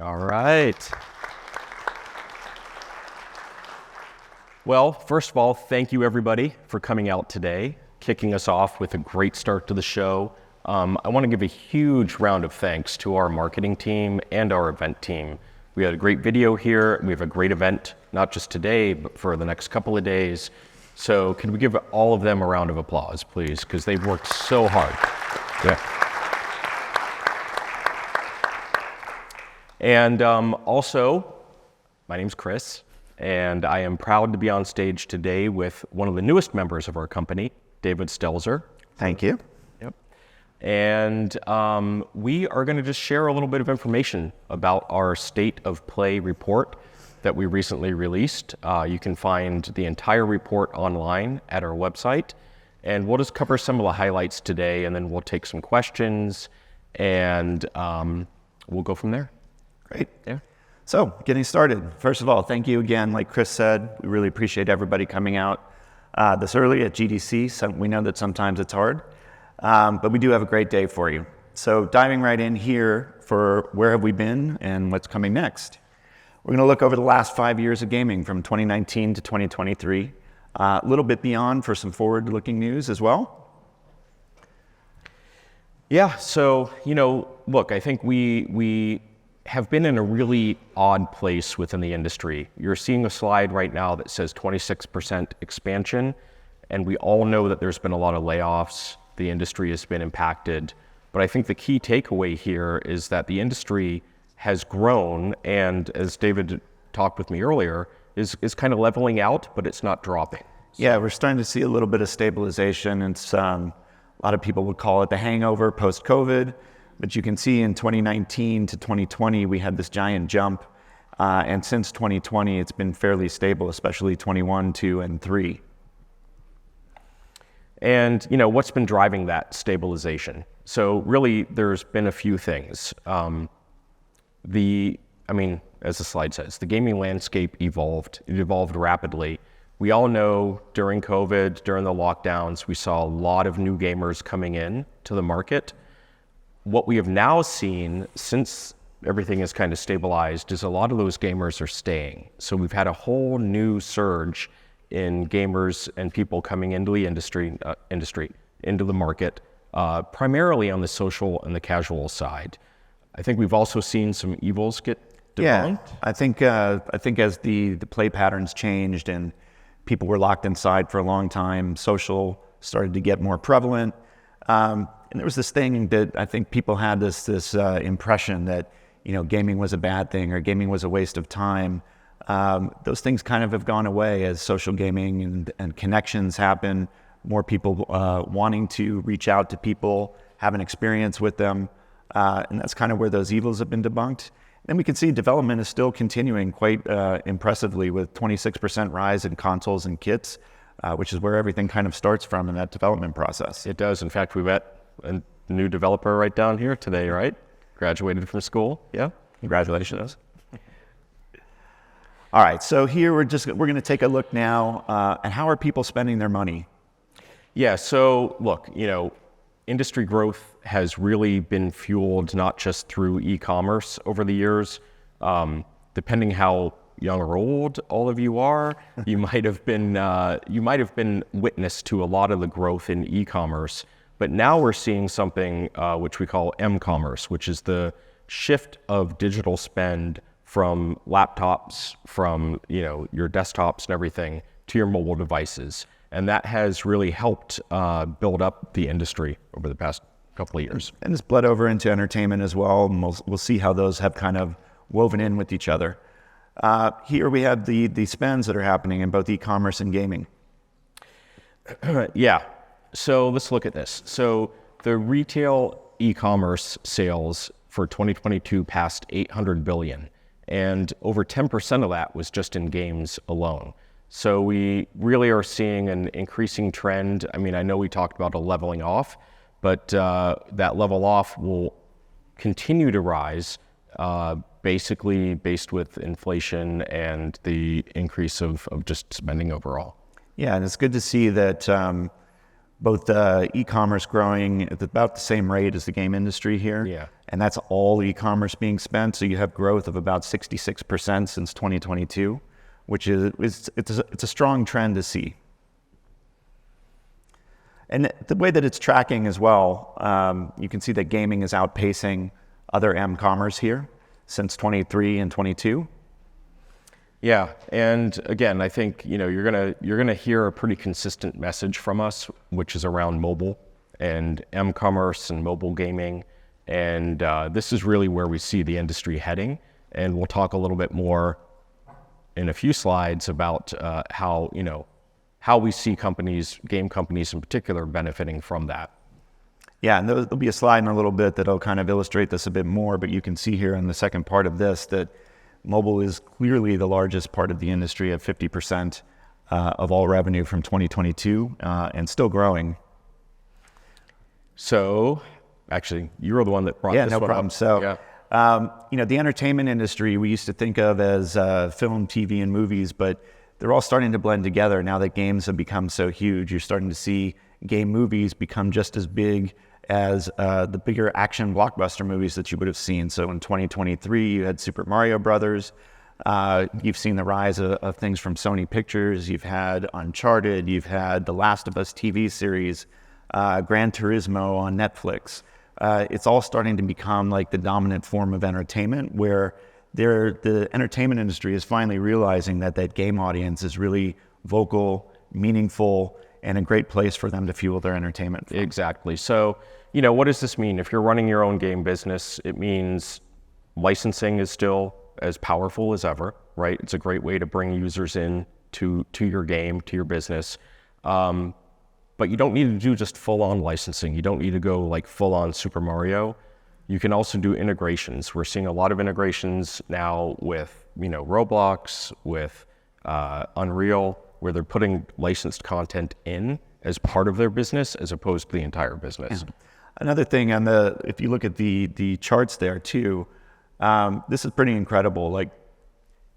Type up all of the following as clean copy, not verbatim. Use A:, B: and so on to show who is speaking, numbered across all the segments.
A: All right. Well, first of all, thank you everybody for coming out today, kicking us off with a great start to the show. I want to give a huge round of thanks to our marketing team and our event team. We had a great video here. We have a great event, not just today, but for the next couple of days. So can we give all of them a round of applause, please? Because they've worked so hard. Yeah. And also, my name's Chris, and I am proud to be on stage today with one of the newest members of our company, David Stelzer.
B: Thank you.
A: Yep. And we are going to just share a little bit of information about our State of Play report that we recently released. You can find the entire report online at our website, and we'll just cover some of the highlights today, and then we'll take some questions, and we'll go from there.
B: Great.
A: Yeah.
B: So, getting started. First of all, thank you again. Like Chris said, we really appreciate everybody coming out this early at GDC. So we know that sometimes it's hard, but we do have a great day for you. So diving right in here for where have we been and what's coming next. We're going to look over the last 5 years of gaming from 2019 to 2023, a little bit beyond for some forward-looking news as well.
A: Yeah, so, look, I think we have been in a really odd place within the industry. You're seeing a slide right now that says 26% expansion, and we all know that there's been a lot of layoffs. The industry has been impacted, but I think the key takeaway here is that the industry has grown, and as David talked with me earlier, is kind of leveling out, but it's not dropping.
B: Yeah, we're starting to see a little bit of stabilization. It's a lot of people would call it the hangover post-COVID. But you can see in 2019 to 2020, we had this giant jump. And since 2020, it's been fairly stable, especially 21, 2, and 3.
A: And, what's been driving that stabilization? So really, there's been a few things. As the slide says, the gaming landscape evolved. It evolved rapidly. We all know during COVID, during the lockdowns, we saw a lot of new gamers coming in to the market. What we have now seen since everything is kind of stabilized is a lot of those gamers are staying. So we've had a whole new surge in gamers and people coming into the industry, into the market, primarily on the social and the casual side. I think we've also seen some evils get debunked.
B: Yeah, I think as the play patterns changed and people were locked inside for a long time, social started to get more prevalent. And there was this thing that I think people had this impression that, gaming was a bad thing or gaming was a waste of time. Those things kind of have gone away as social gaming and connections happen, more people wanting to reach out to people, have an experience with them. And that's kind of where those evils have been debunked. And we can see development is still continuing quite impressively with 26% rise in consoles and kits, which is where everything kind of starts from in that development process.
A: It does. In fact, we met a new developer right down here today, right? Graduated from school. Yeah.
B: Congratulations. All right. So here we're going to take a look now at how are people spending their money.
A: Yeah. So look, industry growth has really been fueled not just through e-commerce over the years. Depending how young or old all of you are, you might have been witness to a lot of the growth in e-commerce. But now we're seeing something which we call m-commerce, which is the shift of digital spend from laptops, from your desktops and everything to your mobile devices. And that has really helped build up the industry over the past couple of years.
B: And it's bled over into entertainment as well. And we'll see how those have kind of woven in with each other. Here we have the spends that are happening in both e-commerce and gaming.
A: Yeah. So let's look at this. So the retail e-commerce sales for 2022 passed 800 billion, and over 10% of that was just in games alone. So we really are seeing an increasing trend. I know we talked about a leveling off, but that level off will continue to rise, basically based with inflation and the increase of just spending overall.
B: Yeah, and it's good to see that both e-commerce growing at about the same rate as the game industry here.
A: Yeah.
B: And that's all e-commerce being spent. So you have growth of about 66% since 2022, which it's a strong trend to see. And the way that it's tracking as well, you can see that gaming is outpacing other m-commerce here since 23 and 22.
A: Yeah, and again, I think you're gonna hear a pretty consistent message from us, which is around mobile and m-commerce and mobile gaming, and this is really where we see the industry heading. And we'll talk a little bit more in a few slides about how we see game companies in particular, benefiting from that.
B: Yeah, and there'll be a slide in a little bit that'll kind of illustrate this a bit more, but you can see here in the second part of this that mobile is clearly the largest part of the industry at 50% of all revenue from 2022 and still growing.
A: So, actually, you were the one that brought this
B: no
A: one
B: problem.
A: up.
B: So,
A: yeah.
B: The entertainment industry we used to think of as film, TV, and movies, but they're all starting to blend together now that games have become so huge. You're starting to see game movies become just as big as the bigger action blockbuster movies that you would have seen. So in 2023, you had Super Mario Brothers. You've seen the rise of things from Sony Pictures. You've had Uncharted. You've had The Last of Us TV series, Gran Turismo on Netflix. It's all starting to become like the dominant form of entertainment, where the entertainment industry is finally realizing that game audience is really vocal, meaningful, and a great place for them to fuel their entertainment from.
A: Exactly. So, what does this mean? If you're running your own game business, it means licensing is still as powerful as ever, right? It's a great way to bring users in to your game, to your business. But you don't need to do just full-on licensing. You don't need to go like full-on Super Mario. You can also do integrations. We're seeing a lot of integrations now with, Roblox, with Unreal, where they're putting licensed content in as part of their business as opposed to the entire business.
B: Yeah. Another thing if you look at the charts there too, this is pretty incredible. Like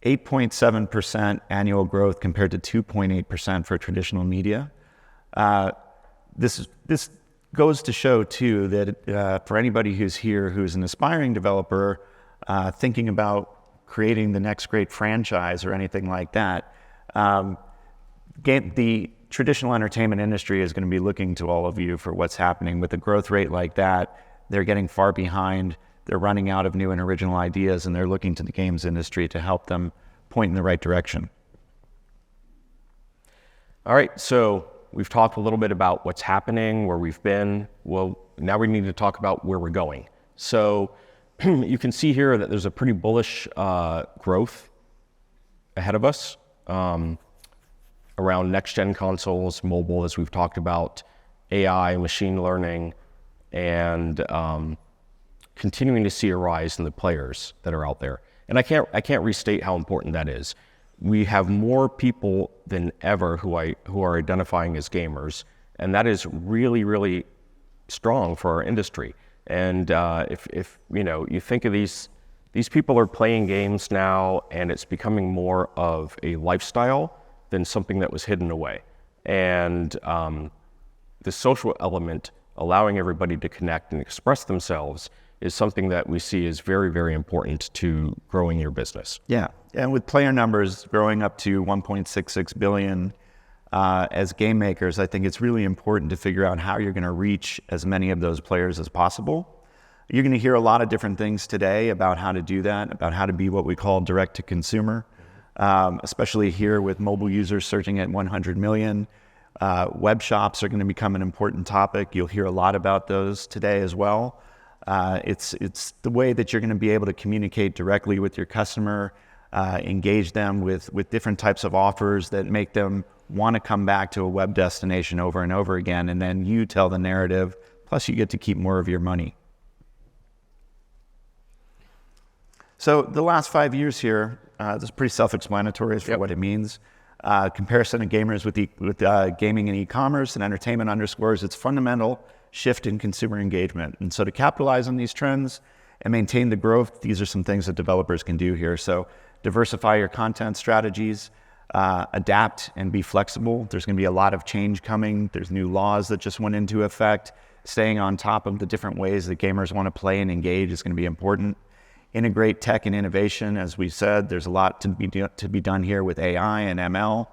B: 8.7% annual growth compared to 2.8% for traditional media. This goes to show too that for anybody who's here who's an aspiring developer thinking about creating the next great franchise or anything like that, the traditional entertainment industry is going to be looking to all of you for what's happening. With a growth rate like that, they're getting far behind. They're running out of new and original ideas, and they're looking to the games industry to help them point in the right direction.
A: All right, so we've talked a little bit about what's happening, where we've been. Well, now we need to talk about where we're going. So you can see here that there's a pretty bullish growth ahead of us. Around next-gen consoles, mobile, as we've talked about, AI, machine learning, and continuing to see a rise in the players that are out there. And I can't restate how important that is. We have more people than ever who are identifying as gamers, and that is really, really strong for our industry. And if you think of these people are playing games now, and it's becoming more of a lifestyle than something that was hidden away. And the social element, allowing everybody to connect and express themselves, is something that we see is very, very important to growing your business.
B: Yeah, and with player numbers growing up to 1.66 billion as game makers, I think it's really important to figure out how you're going to reach as many of those players as possible. You're going to hear a lot of different things today about how to do that, about how to be what we call direct to consumer. Especially here with mobile users surging at 100 million. Web shops are going to become an important topic. You'll hear a lot about those today as well. It's the way that you're going to be able to communicate directly with your customer, engage them with different types of offers that make them want to come back to a web destination over and over again, and then you tell the narrative, plus you get to keep more of your money. So the last 5 years here, this is pretty self-explanatory as for what it means. Comparison of gamers with gaming and e-commerce and entertainment underscores its fundamental shift in consumer engagement. And so to capitalize on these trends and maintain the growth, these are some things that developers can do here. So diversify your content strategies, adapt and be flexible. There's going to be a lot of change coming. There's new laws that just went into effect. Staying on top of the different ways that gamers want to play and engage is going to be important. Integrate tech and innovation. As we said, there's a lot to be done here with AI and ML.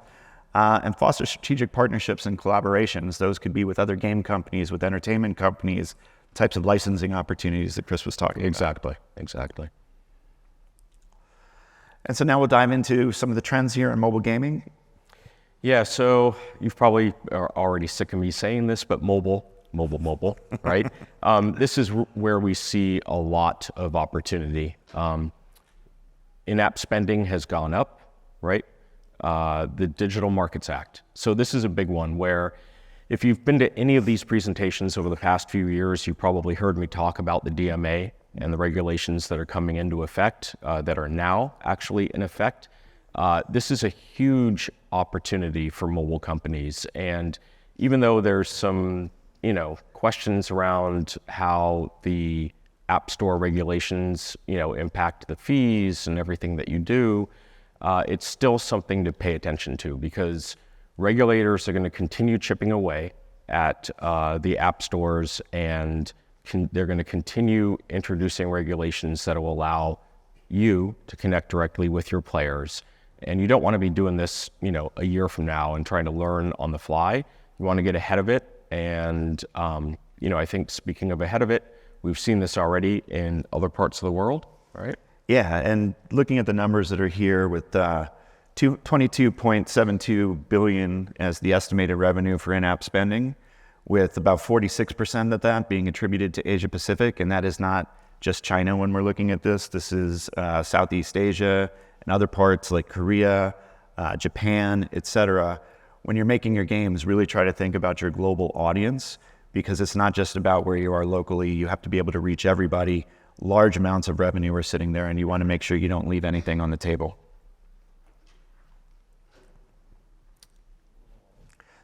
B: And foster strategic partnerships and collaborations. Those could be with other game companies, with entertainment companies, types of licensing opportunities that Chris was talking about.
A: Exactly.
B: And so now we'll dive into some of the trends here in mobile gaming.
A: Yeah, so you've probably are already sick of me saying this, but mobile, right? This is where we see a lot of opportunity. In-app spending has gone up, right? The Digital Markets Act. So this is a big one where if you've been to any of these presentations over the past few years, you probably heard me talk about the DMA and the regulations that are coming into effect, that are now actually in effect. This is a huge opportunity for mobile companies. And even though there's some, questions around how the App Store regulations, impact the fees and everything that you do, it's still something to pay attention to because regulators are going to continue chipping away at the app stores, and they're going to continue introducing regulations that will allow you to connect directly with your players. And you don't want to be doing this, a year from now and trying to learn on the fly. You want to get ahead of it. And, I think speaking of ahead of it, we've seen this already in other parts of the world, right?
B: Yeah, and looking at the numbers that are here with 22.72 billion as the estimated revenue for in-app spending, with about 46% of that being attributed to Asia Pacific, and that is not just China when we're looking at this. This is Southeast Asia and other parts like Korea, Japan, etc. When you're making your games, really try to think about your global audience because it's not just about where you are locally. You have to be able to reach everybody. Large amounts of revenue are sitting there, and you want to make sure you don't leave anything on the table.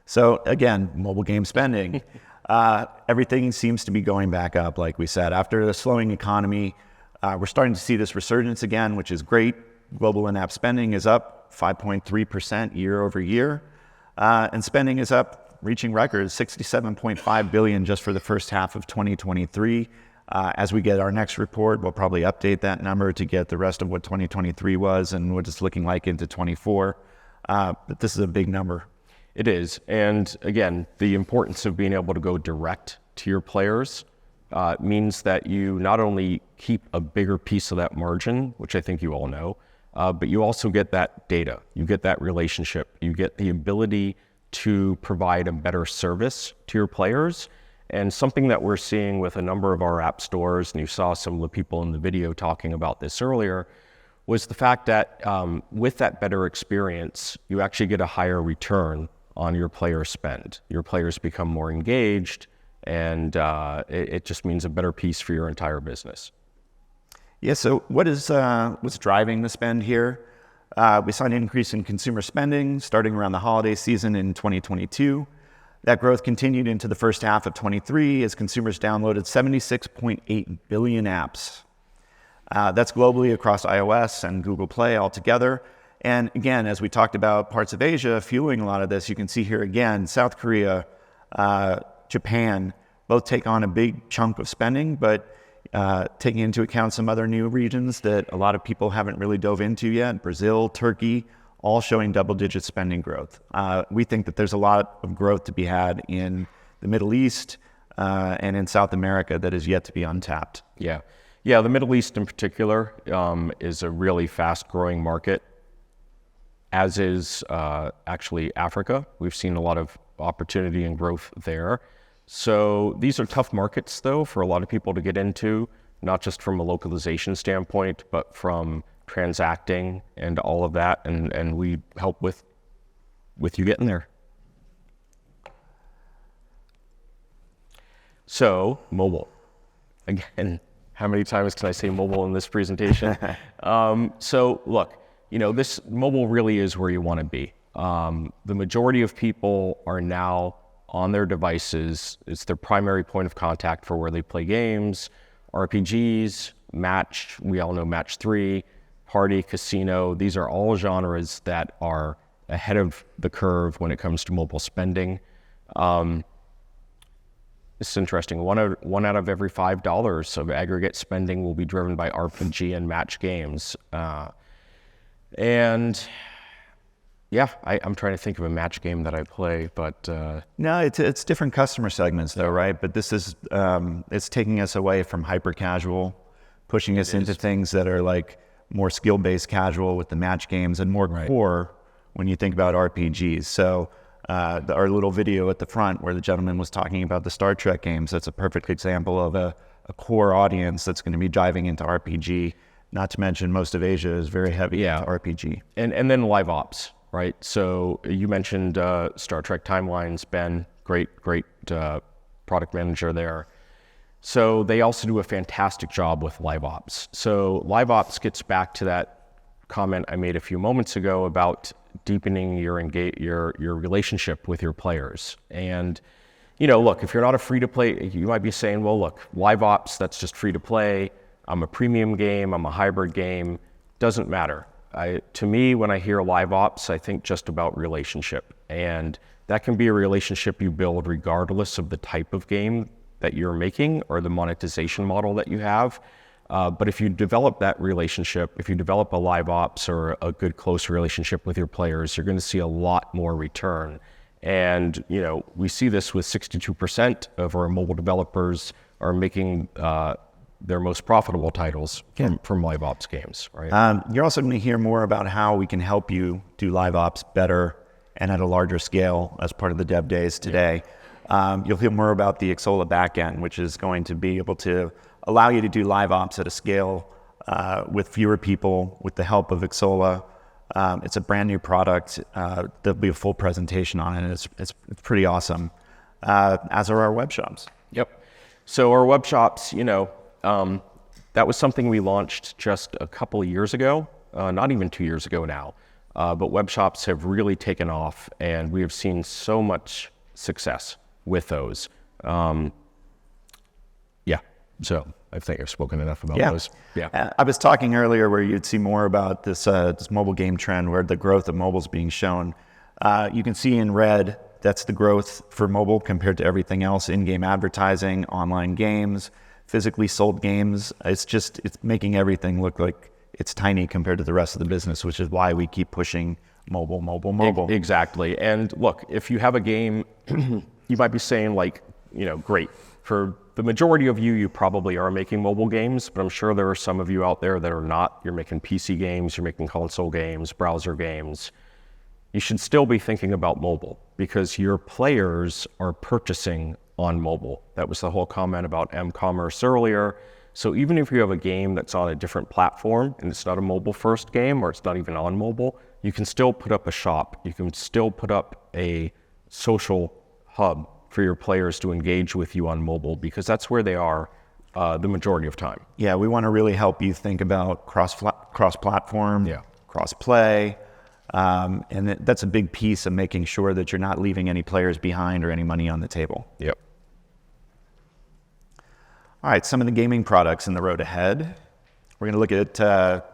B: So again, mobile game spending. Everything seems to be going back up, like we said. After the slowing economy, we're starting to see this resurgence again, which is great. Global in-app spending is up 5.3% year over year. And spending is up, reaching records, $67.5 billion just for the first half of 2023. As we get our next report, we'll probably update that number to get the rest of what 2023 was and what it's looking like into 24. But this is a big number.
A: It is. And again, the importance of being able to go direct to your players means that you not only keep a bigger piece of that margin, which I think you all know, but you also get that data. You get that relationship. You get the ability to provide a better service to your players. And something that we're seeing with a number of our app stores, and you saw some of the people in the video talking about this earlier, was the fact that with that better experience, you actually get a higher return on your player spend. Your players become more engaged, and it just means a better piece for your entire business.
B: Yeah, so what's driving the spend here? We saw an increase in consumer spending starting around the holiday season in 2022. That growth continued into the first half of 23 as consumers downloaded 76.8 billion apps. That's globally across iOS and Google Play altogether. And again, as we talked about parts of Asia fueling a lot of this, you can see here again, South Korea, Japan, both take on a big chunk of spending, but taking into account some other new regions that a lot of people haven't really dove into yet, Brazil, Turkey, all showing double-digit spending growth. We think that there's a lot of growth to be had in the Middle East and in South America that is yet to be untapped.
A: Yeah, the Middle East in particular is a really fast-growing market, as is actually Africa. We've seen a lot of opportunity and growth there. So these are tough markets, though, for a lot of people to get into, not just from a localization standpoint, but from transacting and all of that, and we help with you getting there. So mobile. Again, how many times can I say mobile in this presentation? So look, this mobile really is where you want to be. The majority of people are now on their devices. It's their primary point of contact for where they play games, RPGs, we all know Match 3, Party, Casino. These are all genres that are ahead of the curve when it comes to mobile spending. It's interesting. One out of every $5 of aggregate spending will be driven by RPG and match games. And yeah, I'm trying to think of a match game that I play, but
B: no, it's different customer segments though, right? But this is it's taking us away from hyper casual, pushing us into things that are like more skill-based casual with the match games, and more core when you think about RPGs. So our little video at the front where the gentleman was talking about the Star Trek games, that's a perfect example of a core audience that's going to be diving into RPG. Not to mention most of Asia is very heavy into RPG.
A: And then live ops, right? So you mentioned Star Trek Timelines, Ben, great product manager there. So they also do a fantastic job with live ops. So live ops gets back to that comment I made a few moments ago about deepening your relationship with your players. And, you know, look, if you're not a free-to-play, you might be saying, well, look, live ops, that's just free-to-play. I'm a premium game, I'm a hybrid game, doesn't matter. To me, when I hear live ops, I think just about relationship. And that can be a relationship you build regardless of the type of game that you're making or the monetization model that you have. But if you develop that relationship, if you develop a live ops or a good close relationship with your players, you're going to see a lot more return. And, you know, we see this with 62% of our mobile developers are making their most profitable titles from live ops games, right?
B: You're also going to hear more about how we can help you do live ops better and at a larger scale as part of the dev days today. You'll hear more about the Xsolla backend, which is going to be able to allow you to do live ops at a scale with fewer people with the help of Xsolla. It's a brand new product. There'll be a full presentation on it. It's pretty awesome, as are our web shops.
A: Yep. So our web shops, you know, that was something we launched just a couple of years ago, not even 2 years ago now. But web shops have really taken off, and we have seen so much success with those. So I think I've spoken enough about those.
B: I was talking earlier where you'd see more about this mobile game trend where the growth of mobile is being shown. You can see in red, that's the growth for mobile compared to everything else: in-game advertising, online games, physically sold games. It's making everything look like it's tiny compared to the rest of the business, which is why we keep pushing mobile.
A: Exactly. And look, if you have a game, you might be saying like, you know, great. For the majority of you, you probably are making mobile games, but I'm sure there are some of you out there that are not. You're making PC games, you're making console games, browser games. You should still be thinking about mobile because your players are purchasing on mobile. That was the whole comment about m-commerce earlier. So even if you have a game that's on a different platform and it's not a mobile-first game or it's not even on mobile, you can still put up a shop. You can still put up a social hub for your players to engage with you on mobile because that's where they are the majority of time.
B: Yeah, we want to really help you think about cross-platform, cross-play, and that's a big piece of making sure that you're not leaving any players behind or any money on the table.
A: Yep.
B: All right, some of the gaming products in the road ahead. We're going to look at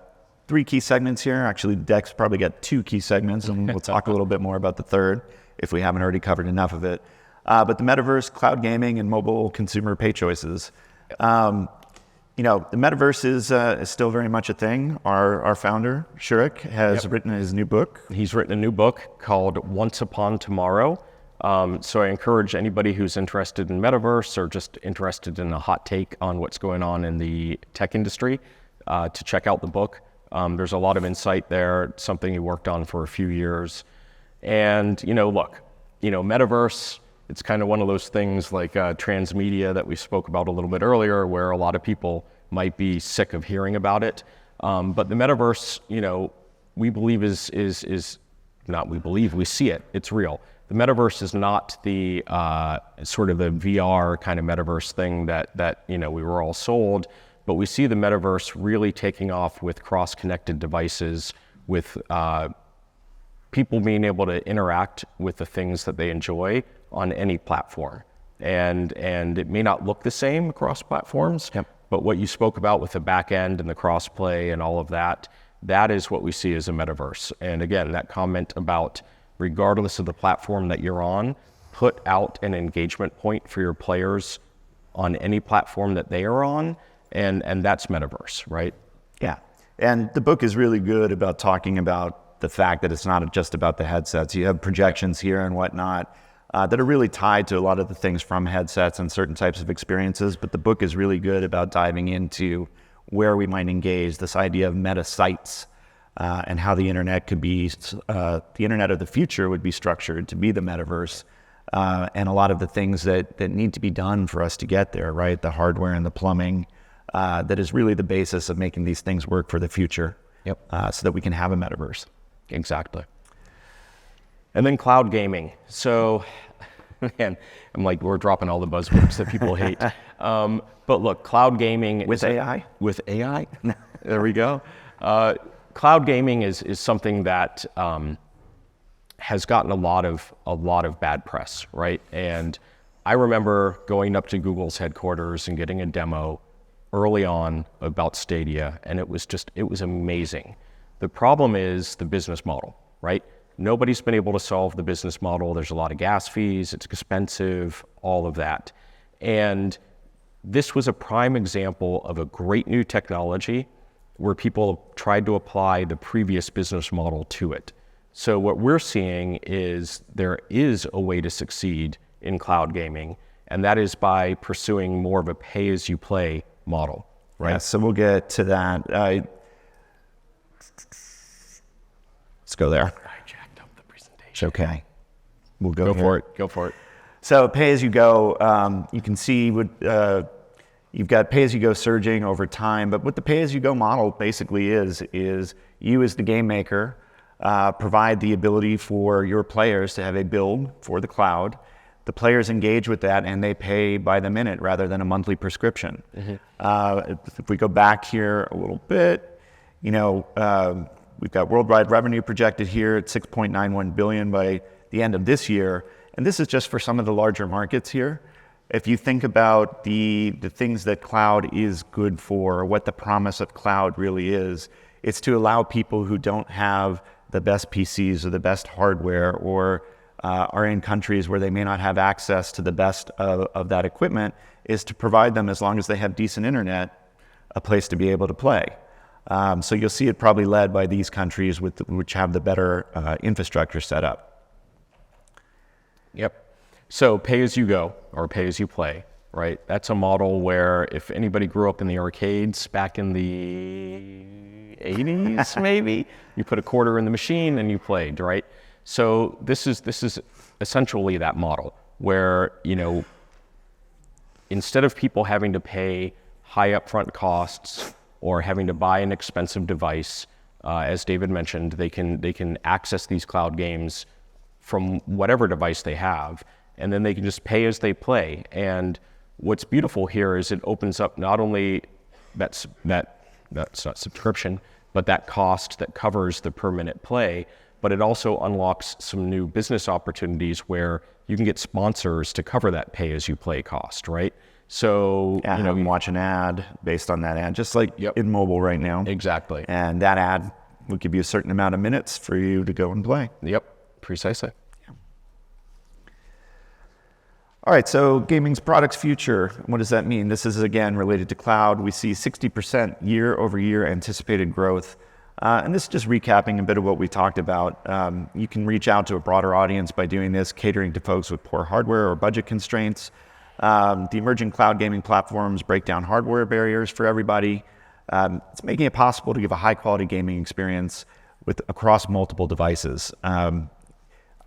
B: 3 key segments here. Actually, Dex probably got 2 key segments, and we'll talk a little bit more about the third if we haven't already covered enough of it. But the Metaverse, cloud gaming, and mobile consumer pay choices. You know, the Metaverse is still very much a thing. Our founder, Shurik, has written his new book.
A: He's written a new book called Once Upon Tomorrow. So I encourage anybody who's interested in Metaverse or just interested in a hot take on what's going on in the tech industry to check out the book. There's a lot of insight there. It's something he worked on for a few years. And, you know, look, you know, Metaverse, it's kind of one of those things like transmedia that we spoke about a little bit earlier, where a lot of people might be sick of hearing about it. But the Metaverse, you know, we believe we see it. It's real. The Metaverse is not the sort of the VR kind of Metaverse thing that you know we were all sold, but we see the Metaverse really taking off with cross-connected devices, with people being able to interact with the things that they enjoy on any platform. And it may not look the same across platforms, but what you spoke about with the back end and the cross-play and all of that, that is what we see as a metaverse. And again, that comment about regardless of the platform that you're on, put out an engagement point for your players on any platform that they are on, and that's metaverse, right?
B: Yeah, and the book is really good about talking about the fact that it's not just about the headsets. You have projections here and whatnot that are really tied to a lot of the things from headsets and certain types of experiences, but the book is really good about diving into where we might engage, this idea of meta sites, and how the internet could be, the internet of the future would be structured to be the metaverse, and a lot of the things that need to be done for us to get there, right? The hardware and the plumbing, that is really the basis of making these things work for the future.
A: Yep.
B: So that we can have a metaverse.
A: Exactly. And then cloud gaming. So, man, I'm like, we're dropping all the buzzwords that people hate. But look, cloud gaming
B: With AI?
A: With AI? There we go. Cloud gaming is something that has gotten a lot of bad press, right? And I remember going up to Google's headquarters and getting a demo early on about Stadia, and it was amazing. The problem is the business model, right? Nobody's been able to solve the business model. There's a lot of gas fees, it's expensive, all of that. And this was a prime example of a great new technology where people tried to apply the previous business model to it. So what we're seeing is there is a way to succeed in cloud gaming, and that is by pursuing more of a pay-as-you-play model, right?
B: Yeah, so we'll get to that. Let's go there.
A: I jacked up the presentation.
B: It's okay. We'll go here.
A: for it. Go for it.
B: So pay-as-you-go, you can see you've got pay-as-you-go surging over time, but what the pay-as-you-go model basically is you as the game maker provide the ability for your players to have a build for the cloud. The players engage with that and they pay by the minute rather than a monthly prescription. Mm-hmm. If we go back here a little bit, we've got worldwide revenue projected here at 6.91 billion by the end of this year. And this is just for some of the larger markets here. If you think about the things that cloud is good for, what the promise of cloud really is, it's to allow people who don't have the best PCs or the best hardware or are in countries where they may not have access to the best of that equipment, is to provide them, as long as they have decent internet, a place to be able to play. So you'll see it probably led by these countries which have the better infrastructure set up.
A: Yep. So pay-as-you-go or pay-as-you-play, right? That's a model where if anybody grew up in the arcades back in the 80s, maybe, you put a quarter in the machine and you played, right? So this is essentially that model where, instead of people having to pay high upfront costs or having to buy an expensive device, as David mentioned, they can access these cloud games from whatever device they have, and then they can just pay as they play. And what's beautiful here is it opens up not only that's not subscription, but that cost that covers the per minute play, but it also unlocks some new business opportunities where you can get sponsors to cover that pay as you play cost, right? So
B: you can watch an ad based on that ad, just like in mobile right now.
A: Exactly.
B: And that ad will give you a certain amount of minutes for you to go and play.
A: Yep, precisely.
B: Yeah. All right, so gaming's products future. What does that mean? This is, again, related to cloud. We see 60% year over year anticipated growth. And this is just recapping a bit of what we talked about. You can reach out to a broader audience by doing this, catering to folks with poor hardware or budget constraints. The emerging cloud gaming platforms break down hardware barriers for everybody. It's making it possible to give a high-quality gaming experience across multiple devices. I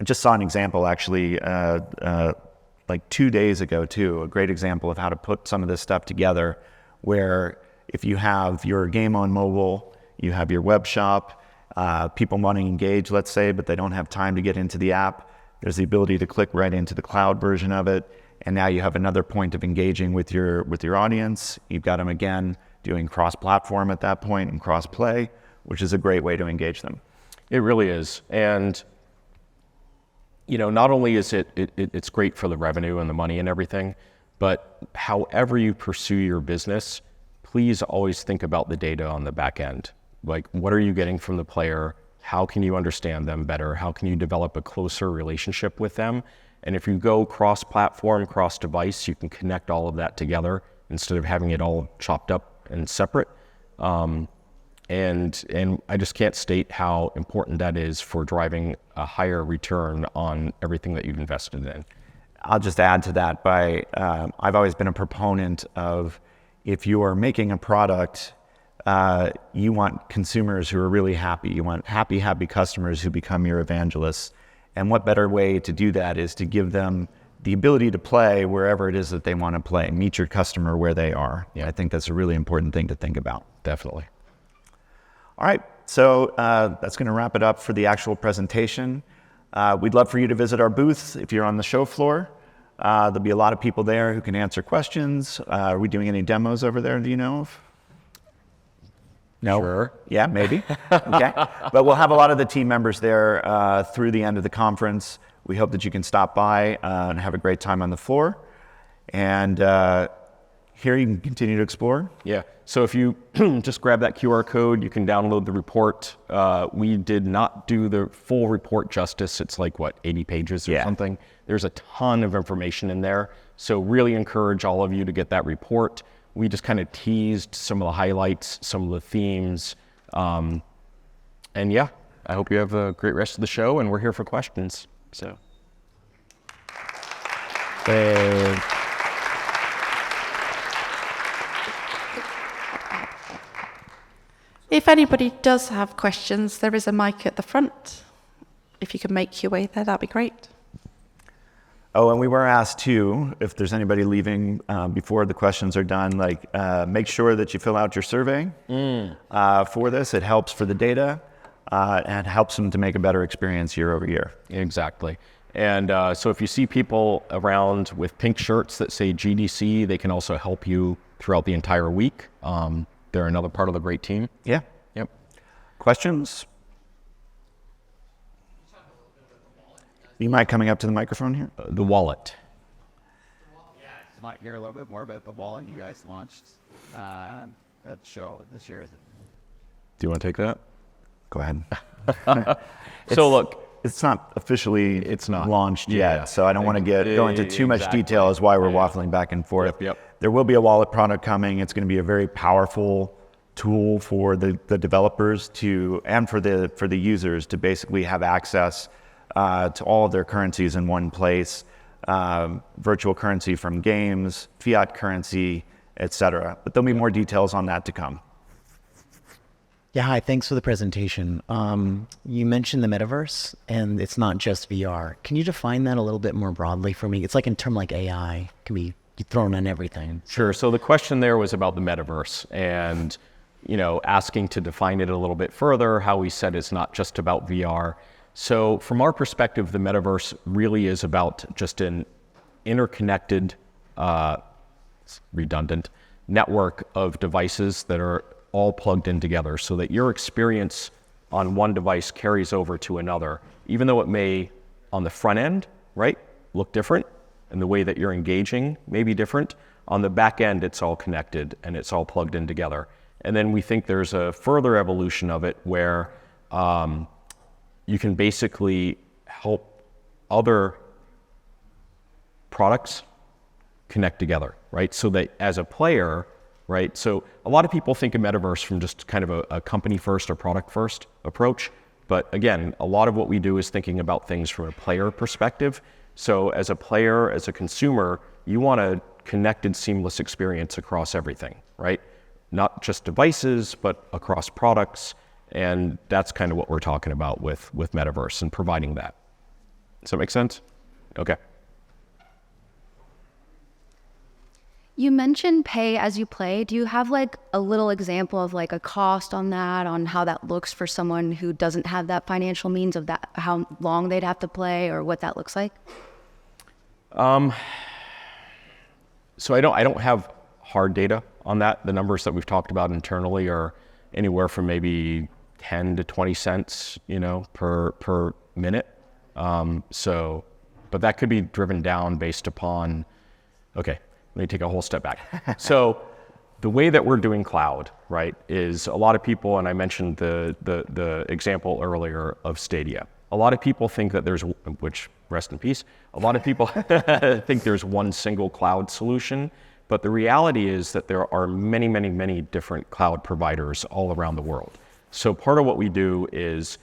B: just saw an example, actually, like 2 days ago, too, a great example of how to put some of this stuff together, where if you have your game on mobile, you have your web shop, people want to engage, let's say, but they don't have time to get into the app, there's the ability to click right into the cloud version of it, and now you have another point of engaging with your audience. You've got them, again, doing cross-platform at that point and cross-play, which is a great way to engage them.
A: It really is. And not only is it's great for the revenue and the money and everything, but however you pursue your business, please always think about the data on the back end. Like, what are you getting from the player? How can you understand them better? How can you develop a closer relationship with them? And if you go cross-platform, cross-device, you can connect all of that together instead of having it all chopped up and separate. And I just can't state how important that is for driving a higher return on everything that you've invested in.
B: I'll just add to that by, I've always been a proponent of, if you are making a product, you want consumers who are really happy. You want happy customers who become your evangelists. And what better way to do that is to give them the ability to play wherever it is that they want to play. Meet your customer where they are. Yeah. I think that's a really important thing to think about.
A: Definitely.
B: All right, so that's going to wrap it up for the actual presentation. We'd love for you to visit our booth if you're on the show floor. There'll be a lot of people there who can answer questions. Are we doing any demos over there, do you know of? No?
A: Sure.
B: Yeah, maybe. Okay. But we'll have a lot of the team members there through the end of the conference. We hope that you can stop by and have a great time on the floor. And here you can continue to explore.
A: Yeah. So if you just grab that QR code, you can download the report. We did not do the full report justice. It's like, what, 80 pages or something? There's a ton of information in there. So really encourage all of you to get that report. We just kind of teased some of the highlights, some of the themes. And yeah, I hope you have a great rest of the show, and we're here for questions. So.
C: If anybody does have questions, there is a mic at the front. If you could make your way there, that'd be great.
B: Oh, and we were asked too, if there's anybody leaving before the questions are done, like make sure that you fill out your survey for this. It helps for the data and helps them to make a better experience year over year.
A: Exactly. And so if you see people around with pink shirts that say GDC, they can also help you throughout the entire week. They're another part of the great team.
B: Yeah.
A: Yep.
B: Questions? You mind coming up to the microphone here?
A: The wallet.
D: Yeah, you might hear a little bit more about the wallet you guys launched at the show this year.
A: Do you want to take that?
B: Go ahead.
A: So look,
B: it's not officially launched yet,
A: Yeah.
B: so I don't want to go into too much detail as why we're waffling back and forth.
A: Yep.
B: There will be a wallet product coming. It's going to be a very powerful tool for the developers and for the users to basically have access to all of their currencies in one place, virtual currency from games, fiat currency, etc. But there'll be more details on that to come.
E: Yeah, hi, thanks for the presentation. You mentioned the Metaverse, and it's not just VR. Can you define that a little bit more broadly for me? It's like in terms like AI, can be thrown on everything.
A: Sure. So the question there was about the Metaverse and, asking to define it a little bit further, how we said it's not just about VR. So from our perspective, the Metaverse really is about just an interconnected, redundant network of devices that are all plugged in together so that your experience on one device carries over to another, even though it may, on the front end, right, look different, and the way that you're engaging may be different. On the back end, it's all connected and it's all plugged in together. And then we think there's a further evolution of it where you can basically help other products connect together, right? So that as a player, right? So a lot of people think of Metaverse from just kind of a company first or product first approach. But again, a lot of what we do is thinking about things from a player perspective. So as a player, as a consumer, you want a connected, seamless experience across everything, right? Not just devices, but across products. And that's kind of what we're talking about with Metaverse and providing that. Does that make sense? Okay.
F: You mentioned pay as you play. Do you have like a little example of like a cost on that, on how that looks for someone who doesn't have that financial means of that, how long they'd have to play or what that looks like?
A: So I don't have hard data on that. The numbers that we've talked about internally are anywhere from maybe 10 to 20 cents, per minute. But that could be driven down based upon, okay, let me take a whole step back. So the way that we're doing cloud, right, is a lot of people, and I mentioned the example earlier of Stadia. A lot of people think that there's, which, rest in peace, a lot of people think there's one single cloud solution, but the reality is that there are many, many, many different cloud providers all around the world. So part of what we do is,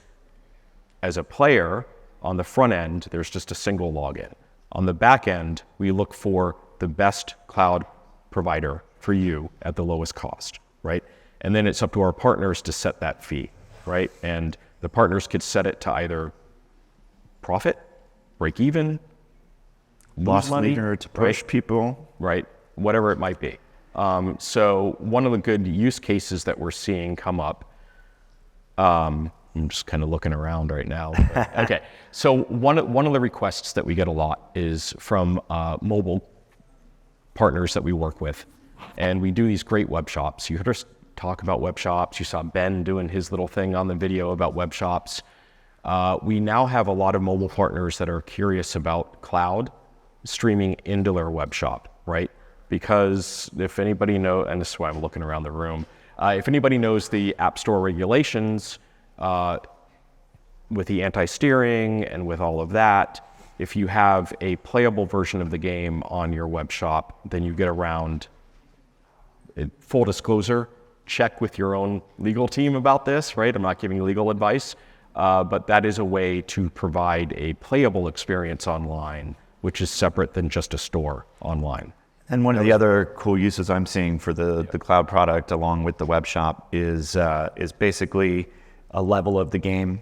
A: as a player, on the front end, there's just a single login. On the back end, we look for the best cloud provider for you at the lowest cost, right? And then it's up to our partners to set that fee, right? And the partners could set it to either profit, break even,
B: Loss
A: money,
B: leader to push people.
A: right? Whatever it might be. So one of the good use cases that we're seeing come up, I'm just kind of looking around right now. Okay, so one of the requests that we get a lot is from mobile partners that we work with. And we do these great web shops. You heard us talk about web shops. You saw Ben doing his little thing on the video about web shops. We now have a lot of mobile partners that are curious about cloud streaming into their web shop, right? Because if anybody knows, and this is why I'm looking around the room, if anybody knows the App Store regulations, with the anti-steering and with all of that, if you have a playable version of the game on your web shop, then you get around it. Full disclosure, check with your own legal team about this, right? I'm not giving legal advice, but that is a way to provide a playable experience online, which is separate than just a store online.
B: And one of the other cool uses I'm seeing for the cloud product along with the web shop is basically a level of the game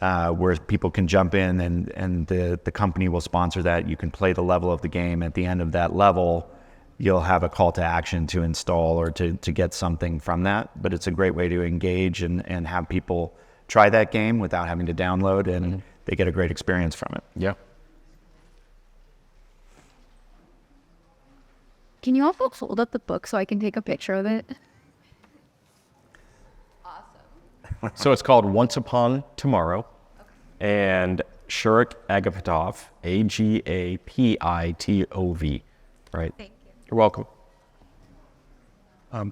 B: where people can jump in and the company will sponsor that. You can play the level of the game. At the end of that level, you'll have a call to action to install or to get something from that. But it's a great way to engage and have people try that game without having to download, and they get a great experience from it.
A: Yeah.
F: Can you also hold up the book so I can take a picture of it?
A: So it's called Once Upon Tomorrow, and Shurik Agapitov, Agapitov, right? Thank you. You're welcome.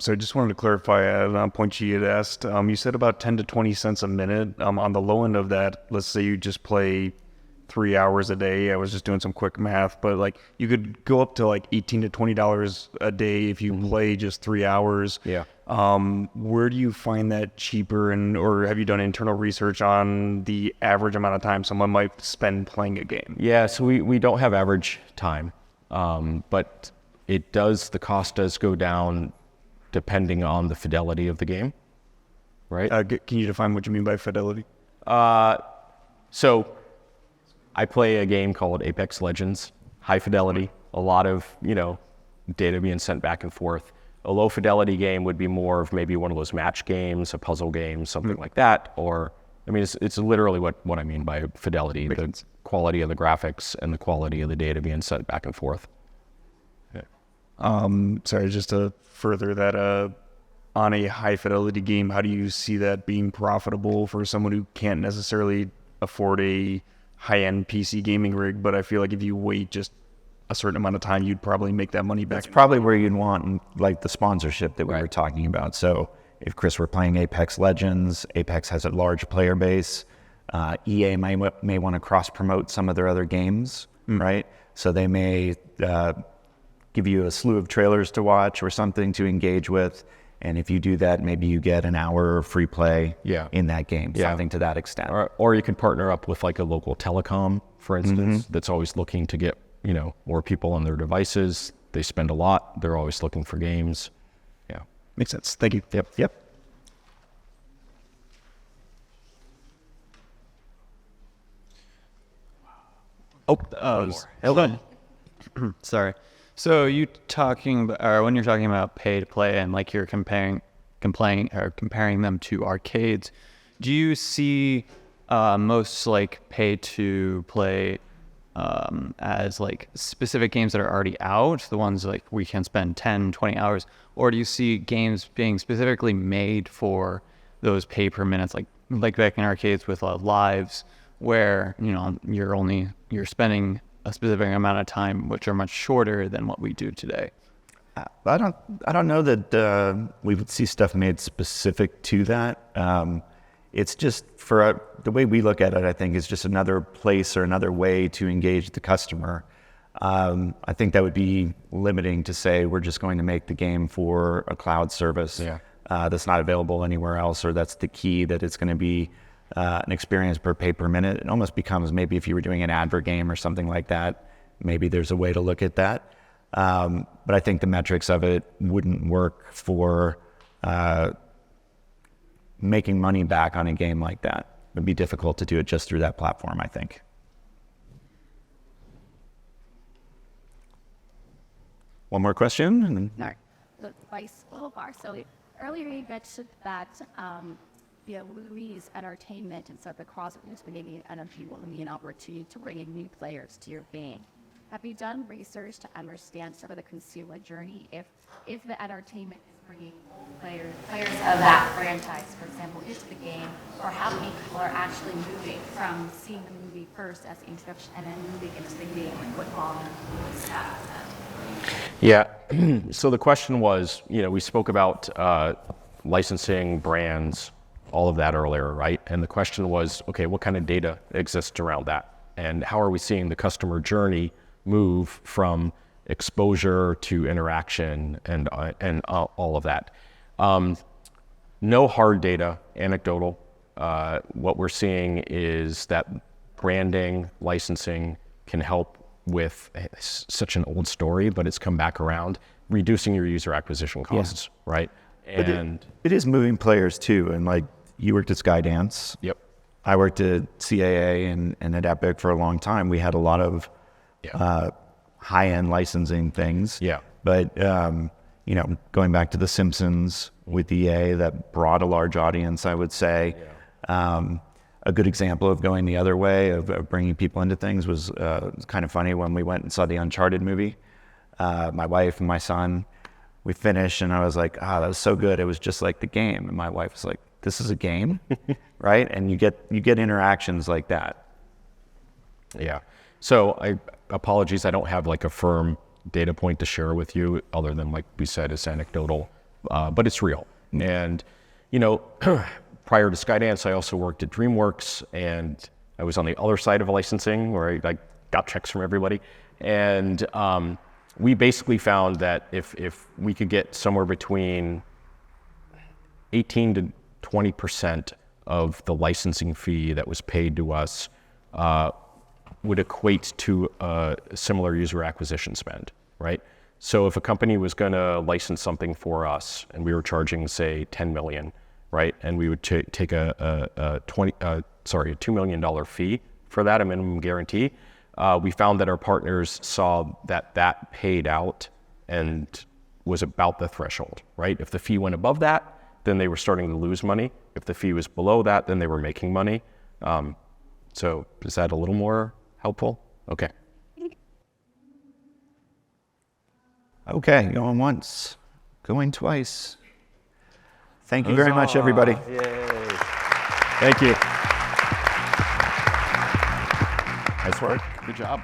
G: So I just wanted to clarify a point you had asked. You said about 10 to 20 cents a minute. On the low end of that, let's say you just play 3 hours a day. I was just doing some quick math, but like you could go up to like $18 to $20 a day if you play just 3 hours.
A: Yeah.
G: Where do you find that cheaper, or have you done internal research on the average amount of time someone might spend playing a game?
A: Yeah, so we don't have average time, but the cost does go down depending on the fidelity of the game, right?
G: Can you define what you mean by fidelity?
A: So I play a game called Apex Legends, high fidelity, a lot of, data being sent back and forth. A low fidelity game would be more of maybe one of those match games, a puzzle game, something like that. Or, it's literally what I mean by fidelity, the quality of the graphics and the quality of the data being sent back and forth.
G: Sorry, just to further that, on a high fidelity game, how do you see that being profitable for someone who can't necessarily afford a high-end PC gaming rig? But I feel like if you wait just a certain amount of time, you'd probably make that money back.
B: That's probably where you'd want like the sponsorship that we were talking about. So if Chris were playing Apex Legends, Apex has a large player base. EA may want to cross-promote some of their other games, right? So they may give you a slew of trailers to watch or something to engage with. And if you do that, maybe you get an hour of free play in that game, something to that extent.
A: Or you could partner up with like a local telecom, for instance, that's always looking to get, more people on their devices. They spend a lot. They're always looking for games. Yeah.
G: Makes sense. Thank you.
B: Yep.
H: Hold on. Sorry. So when you're talking about pay to play and like you're comparing them to arcades, do you see most like pay to play as like specific games that are already out, the ones like we can spend 10, 20 hours, or do you see games being specifically made for those pay per minutes, like back in arcades with lives where, you're spending a specific amount of time, which are much shorter than what we do today?
B: I don't know that we would see stuff made specific to that. It's just the way we look at it, I think, is just another place or another way to engage the customer. I think that would be limiting to say we're just going to make the game for a cloud service that's not available anywhere else, or that's the key that it's going to be an experience per pay per minute. It almost becomes maybe if you were doing an advert game or something like that, maybe there's a way to look at that. But I think the metrics of it wouldn't work for making money back on a game like that. It would be difficult to do it just through that platform, I think. One more question? And then...
I: No, the vice bar. So earlier you mentioned that movies, entertainment, and sort of the cross maybe NFT will be an opportunity to bring in new players to your game. Have you done research to understand sort of the consumer journey if the entertainment is bringing old players of that franchise, for example, into the game, or how many people are actually moving from seeing the movie first as the introduction and then moving into the game, like what volume is that?
A: Yeah. So the question was, we spoke about licensing, brands, all of that earlier, right? And the question was, okay, what kind of data exists around that? And how are we seeing the customer journey move from exposure to interaction and all of that? No hard data, anecdotal. What we're seeing is that branding, licensing can help with such an old story, but it's come back around, reducing your user acquisition costs, right? And
B: it is moving players too. And like you worked at Skydance.
A: Yep.
B: I worked at CAA and at Epic for a long time. We had a lot of high-end licensing things.
A: Yeah.
B: But, going back to The Simpsons with EA, that brought a large audience, I would say. Yeah. A good example of going the other way, of bringing people into things, was kind of funny when we went and saw the Uncharted movie. My wife and my son, we finished, and I was like, that was so good. It was just like the game. And my wife was like, this is a game, right? And you get interactions like that.
A: Yeah. So apologies, I don't have like a firm data point to share with you, other than, like we said, it's anecdotal, but it's real. And, prior to Skydance, I also worked at DreamWorks, and I was on the other side of licensing, where I got checks from everybody. And we basically found that if we could get somewhere between 18 to 20% of the licensing fee that was paid to us would equate to a similar user acquisition spend, right? So if a company was going to license something for us and we were charging, say, $10 million, right, and we would take a $2 million fee for that, a minimum guarantee, we found that our partners saw that paid out and was about the threshold, right? If the fee went above that, then they were starting to lose money. If the fee was below that, then they were making money. So is that a little more helpful? Okay.
B: Okay, going once, going twice. Thank you very much, everybody.
A: Yay.
B: Thank you.
A: Nice work. Good job.